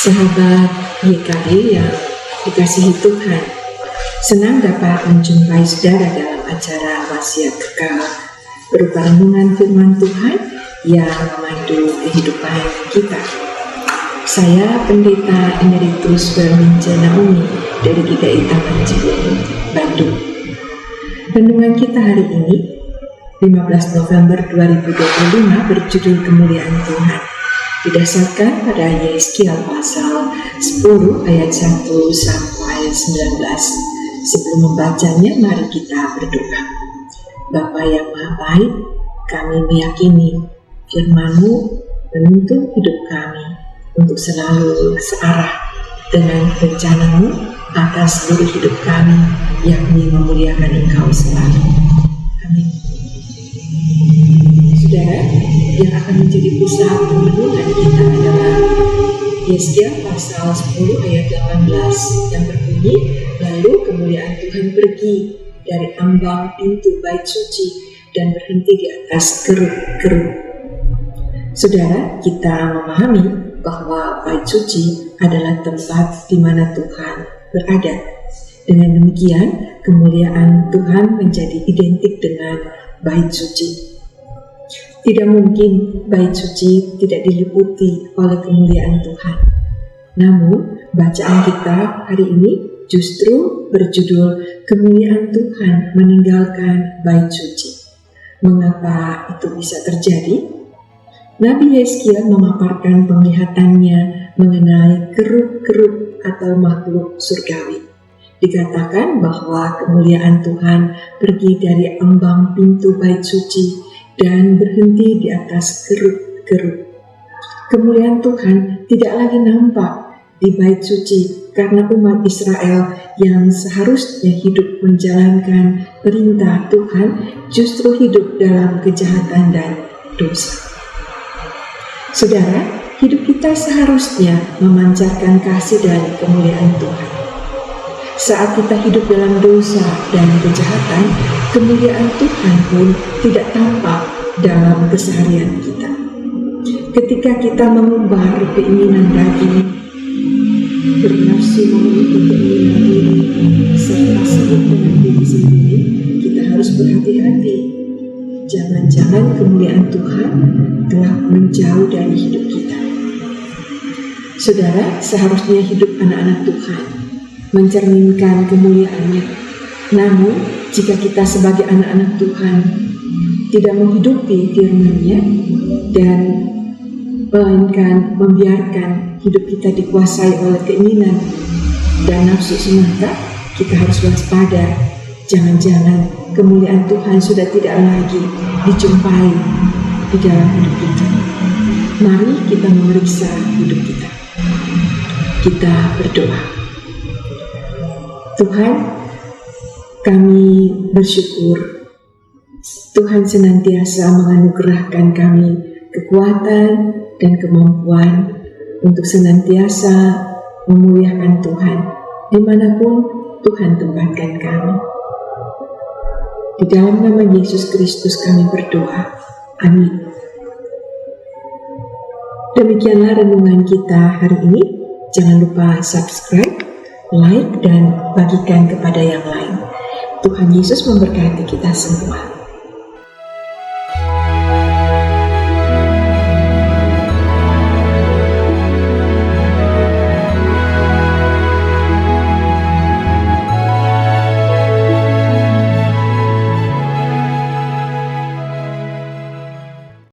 Sahabat YKB yang dikasihi Tuhan, senang dapat menjumpai saudara dalam acara Wasiat Kekal berupa renungan firman Tuhan yang memandu kehidupan kita. Saya Pendeta Emeritus Bermince Naomi dari GKI Taman Cibubur, Bandung. Renungan kita hari ini 15 November 2025 berjudul Kemuliaan Tuhan, didasarkan pada Yeskiel pasal 10 ayat 1 sampai 19. Sebelum membacanya, mari kita berdoa. Bapa yang Maha Baik, kami meyakini firman-Mu menuntun hidup kami untuk selalu searah dengan rencana-Mu atas seluruh hidup kami, yakni memuliakan Engkau selalu. Amin. Saudara, yang akan menjadi pusat renungan kita adalah Yeskiel pasal 10 ayat 18 yang berbunyi, lalu kemuliaan Tuhan pergi dari ambang pintu bait suci dan berhenti di atas kerub-kerub. Saudara, kita memahami bahwa bait suci adalah tempat di mana Tuhan berada. Dengan demikian, kemuliaan Tuhan menjadi identik dengan bait suci. Tidak mungkin bait suci tidak diliputi oleh kemuliaan Tuhan. Namun, bacaan kita hari ini justru berjudul Kemuliaan Tuhan meninggalkan bait suci. Mengapa itu bisa terjadi? Nabi Yeskiel memaparkan penglihatannya mengenai kerub-kerub atau makhluk surgawi. Dikatakan bahwa kemuliaan Tuhan pergi dari ambang pintu bait suci dan berhenti di atas kerub-kerub. Kemuliaan Tuhan tidak lagi nampak di bait suci karena umat Israel yang seharusnya hidup menjalankan perintah Tuhan justru hidup dalam kejahatan dan dosa. Saudara, hidup kita seharusnya memancarkan kasih dari kemuliaan Tuhan. Saat kita hidup dalam dosa dan kejahatan, kemuliaan Tuhan pun tidak tampak dalam keseharian kita. Ketika kita mengumbar keinginan daging, bernafsu memenuhi keinginan diri, serta sibuk dengan diri sendiri, kita harus berhati-hati. Jangan-jangan kemuliaan Tuhan telah menjauh dari hidup kita. Saudara, seharusnya hidup anak-anak Tuhan mencerminkan kemuliaan-Nya. Namun, jika kita sebagai anak-anak Tuhan tidak menghidupi firman-Nya dan melainkan membiarkan hidup kita dikuasai oleh keinginan dan nafsu semata, kita harus waspada. Jangan-jangan kemuliaan Tuhan sudah tidak lagi dijumpai di dalam hidup kita. Mari kita memeriksa hidup kita. Kita berdoa. Tuhan, kami bersyukur Tuhan senantiasa menganugerahkan kami kekuatan dan kemampuan untuk senantiasa memuliakan Tuhan dimanapun Tuhan tempatkan kami. Di dalam nama Yesus Kristus kami berdoa. Amin. Demikianlah renungan kita hari ini. Jangan lupa subscribe, like, dan bagikan kepada yang lain. Tuhan Yesus memberkati kita semua.